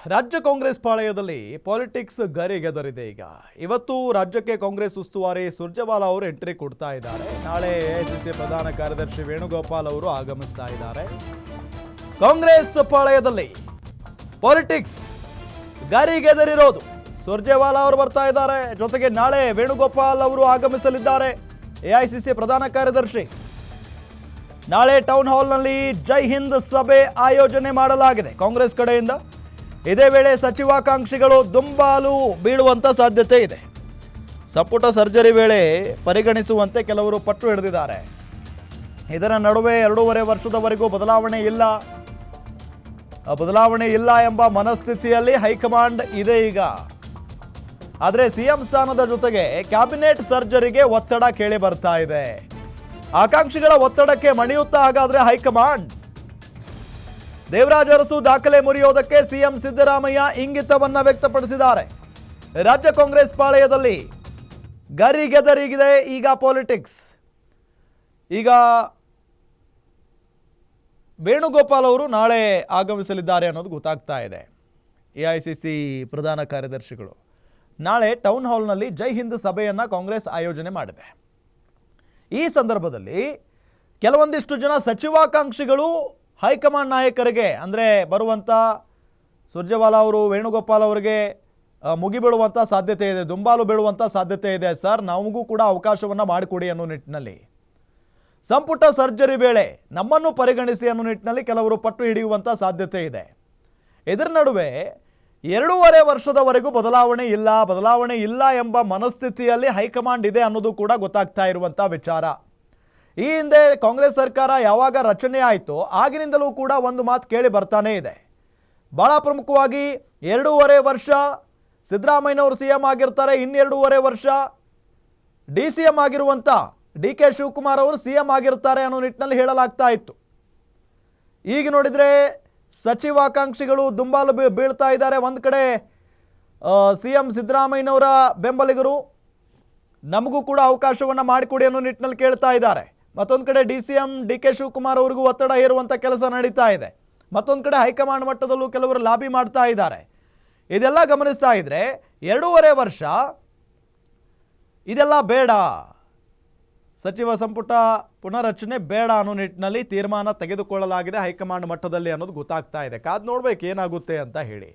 ರಾಜ್ಯ ಕಾಂಗ್ರೆಸ್ ಪಾಳೆಯದಲ್ಲಿ ಪಾಲಿಟಿಕ್ಸ್ ಗರಿಗೆದರಿದೆ ಈಗ. ಇವತ್ತು ರಾಜ್ಯಕ್ಕೆ ಕಾಂಗ್ರೆಸ್ ಉಸ್ತುವಾರಿ ಸುರ್ಜೇವಾಲಾ ಅವರು ಎಂಟ್ರಿ ಕೊಡ್ತಾ ಇದ್ದಾರೆ. ನಾಳೆ ಎಐಸಿಸಿ ಪ್ರಧಾನ ಕಾರ್ಯದರ್ಶಿ ವೇಣುಗೋಪಾಲ್ ಅವರು ಆಗಮಿಸ್ತಾ ಇದ್ದಾರೆ. ಕಾಂಗ್ರೆಸ್ ಪಾಳೆಯದಲ್ಲಿ ಪಾಲಿಟಿಕ್ಸ್ ಗರಿಗೆದರಿರೋದು. ಸುರ್ಜೇವಾಲಾ ಅವರು ಬರ್ತಾ ಇದ್ದಾರೆ, ಜೊತೆಗೆ ನಾಳೆ ವೇಣುಗೋಪಾಲ್ ಅವರು ಆಗಮಿಸಲಿದ್ದಾರೆ. ಎಐಸಿಸಿ ಪ್ರಧಾನ ಕಾರ್ಯದರ್ಶಿ ನಾಳೆ ಟೌನ್ ಹಾಲ್ನಲ್ಲಿ ಜೈ ಹಿಂದ್ ಸಭೆ ಆಯೋಜನೆ ಮಾಡಲಾಗಿದೆ ಕಾಂಗ್ರೆಸ್ ಕಡೆಯಿಂದ. ಇದೇ ವೇಳೆ ಸಚಿವಾಕಾಂಕ್ಷಿಗಳು ದುಂಬಾಲು ಬೀಳುವಂತ ಸಾಧ್ಯತೆ ಇದೆ. ಸಂಪುಟ ಸರ್ಜರಿ ವೇಳೆ ಪರಿಗಣಿಸುವಂತೆ ಕೆಲವರು ಪಟ್ಟು ಹಿಡಿದಿದ್ದಾರೆ. ಇದರ ನಡುವೆ 2.5 ವರ್ಷದವರೆಗೂ ಬದಲಾವಣೆ ಇಲ್ಲ ಎಂಬ ಮನಸ್ಥಿತಿಯಲ್ಲಿ ಹೈಕಮಾಂಡ್ ಇದೆ ಈಗ. ಆದರೆ ಸಿಎಂ ಸ್ಥಾನದ ಜೊತೆಗೆ ಕ್ಯಾಬಿನೆಟ್ ಸರ್ಜರಿಗೆ ಒತ್ತಡ ಕೇಳಿ ಬರ್ತಾ ಇದೆ. ಆಕಾಂಕ್ಷಿಗಳ ಒತ್ತಡಕ್ಕೆ ಮಣಿಯುತ್ತಾ ಹಾಗಾದ್ರೆ ಹೈಕಮಾಂಡ್? ದೇವರಾಜ ಅರಸು ದಾಖಲೆ ಮುರಿಯೋದಕ್ಕೆ ಸಿಎಂ ಸಿದ್ದರಾಮಯ್ಯ ಇಂಗಿತವನ್ನ ವ್ಯಕ್ತಪಡಿಸಿದ್ದಾರೆ. ರಾಜ್ಯ ಕಾಂಗ್ರೆಸ್ ಪಾಳೆಯದಲ್ಲಿ ಗರಿಗೆದರಿಗಿದೆ ಈಗ ಪಾಲಿಟಿಕ್ಸ್. ಈಗ ವೇಣುಗೋಪಾಲ್ ಅವರು ನಾಳೆ ಆಗಮಿಸಲಿದ್ದಾರೆ ಅನ್ನೋದು ಗೊತ್ತಾಗ್ತಾ ಇದೆ. ಎಐಸಿಸಿ ಪ್ರಧಾನ ಕಾರ್ಯದರ್ಶಿಗಳು ನಾಳೆ ಟೌನ್ ಹಾಲ್ನಲ್ಲಿ ಜೈ ಹಿಂದ್ ಸಭೆಯನ್ನ ಕಾಂಗ್ರೆಸ್ ಆಯೋಜನೆ ಮಾಡಿದೆ. ಈ ಸಂದರ್ಭದಲ್ಲಿ ಕೆಲವೊಂದಿಷ್ಟು ಜನ ಸಚಿವಾಕಾಂಕ್ಷಿಗಳು ಹೈಕಮಾಂಡ್ ನಾಯಕರಿಗೆ, ಅಂದರೆ ಬರುವಂಥ ಸುರ್ಜೇವಾಲಾ ಅವರು ವೇಣುಗೋಪಾಲ್ ಅವರಿಗೆ ಮುಗಿಬೀಳುವಂಥ ಸಾಧ್ಯತೆ ಇದೆ, ದುಂಬಾಲು ಬೀಳುವಂಥ ಸಾಧ್ಯತೆ ಇದೆ. ಸರ್, ನಮಗೂ ಕೂಡ ಅವಕಾಶವನ್ನು ಮಾಡಿಕೊಡಿ ಅನ್ನೋ ನಿಟ್ಟಿನಲ್ಲಿ, ಸಂಪುಟ ಸರ್ಜರಿ ವೇಳೆ ನಮ್ಮನ್ನು ಪರಿಗಣಿಸಿ ಅನ್ನೋ ನಿಟ್ಟಿನಲ್ಲಿ ಕೆಲವರು ಪಟ್ಟು ಹಿಡಿಯುವಂಥ ಸಾಧ್ಯತೆ ಇದೆ. ಇದರ ನಡುವೆ 2.5 ವರ್ಷದವರೆಗೂ ಬದಲಾವಣೆ ಇಲ್ಲ ಎಂಬ ಮನಸ್ಥಿತಿಯಲ್ಲಿ ಹೈಕಮಾಂಡ್ ಇದೆ ಅನ್ನೋದು ಕೂಡ ಗೊತ್ತಾಗ್ತಾ ಇರುವಂಥ ವಿಚಾರ. ಈ ಹಿಂದೆ ಕಾಂಗ್ರೆಸ್ ಸರ್ಕಾರ ಯಾವಾಗ ರಚನೆ ಆಯಿತೋ ಆಗಿನಿಂದಲೂ ಕೂಡ ಒಂದು ಮಾತು ಕೇಳಿ ಬರ್ತಾನೆ ಇದೆ. ಭಾಳ ಪ್ರಮುಖವಾಗಿ 2.5 ವರ್ಷ ಸಿದ್ದರಾಮಯ್ಯನವರು ಸಿಎಂ ಆಗಿರ್ತಾರೆ, 2.5 ವರ್ಷ DCM ಆಗಿರುವಂಥ DK ಶಿವಕುಮಾರ್ ಅವರು ಸಿಎಂ ಆಗಿರ್ತಾರೆ ಅನ್ನೋ ನಿಟ್ಟಿನಲ್ಲಿ ಹೇಳಲಾಗ್ತಾ ಇತ್ತು. ಈಗ ನೋಡಿದರೆ ಸಚಿವಾಕಾಂಕ್ಷಿಗಳು ದುಂಬಾಲು ಬೀಳ್ತಾ ಇದ್ದಾರೆ. ಒಂದು ಕಡೆ ಸಿಎಂ ಸಿದ್ದರಾಮಯ್ಯನವರ ಬೆಂಬಲಿಗರು ನಮಗೂ ಕೂಡ ಅವಕಾಶವನ್ನು ಮಾಡಿಕೊಡಿ ಅನ್ನೋ ನಿಟ್ಟಿನಲ್ಲಿ ಕೇಳ್ತಾ ಇದ್ದಾರೆ. ಮತ್ತೊಂದು ಕಡೆ DCM DK ಶಿವಕುಮಾರ್ ಅವರಿಗೂ ಒತ್ತಡ ಹೇರುವಂಥ ಕೆಲಸ ನಡೀತಾ ಇದೆ. ಮತ್ತೊಂದು ಕಡೆ ಹೈಕಮಾಂಡ್ ಮಟ್ಟದಲ್ಲೂ ಕೆಲವರು ಲಾಬಿ ಮಾಡ್ತಾ ಇದ್ದಾರೆ. ಇದೆಲ್ಲ ಗಮನಿಸ್ತಾ ಇದ್ರೆ 2.5 ವರ್ಷ ಇದೆಲ್ಲ ಬೇಡ, ಸಚಿವ ಸಂಪುಟ ಪುನರಚನೆ ಬೇಡ ಅನ್ನೋ ನಿಟ್ಟಿನಲ್ಲಿ ತೀರ್ಮಾನ ತೆಗೆದುಕೊಳ್ಳಲಾಗಿದೆ ಹೈಕಮಾಂಡ್ ಮಟ್ಟದಲ್ಲಿ ಅನ್ನೋದು ಗೊತ್ತಾಗ್ತಾ ಇದೆ. ಕಾದು ನೋಡ್ಬೇಕು ಏನಾಗುತ್ತೆ ಅಂತ ಹೇಳಿ.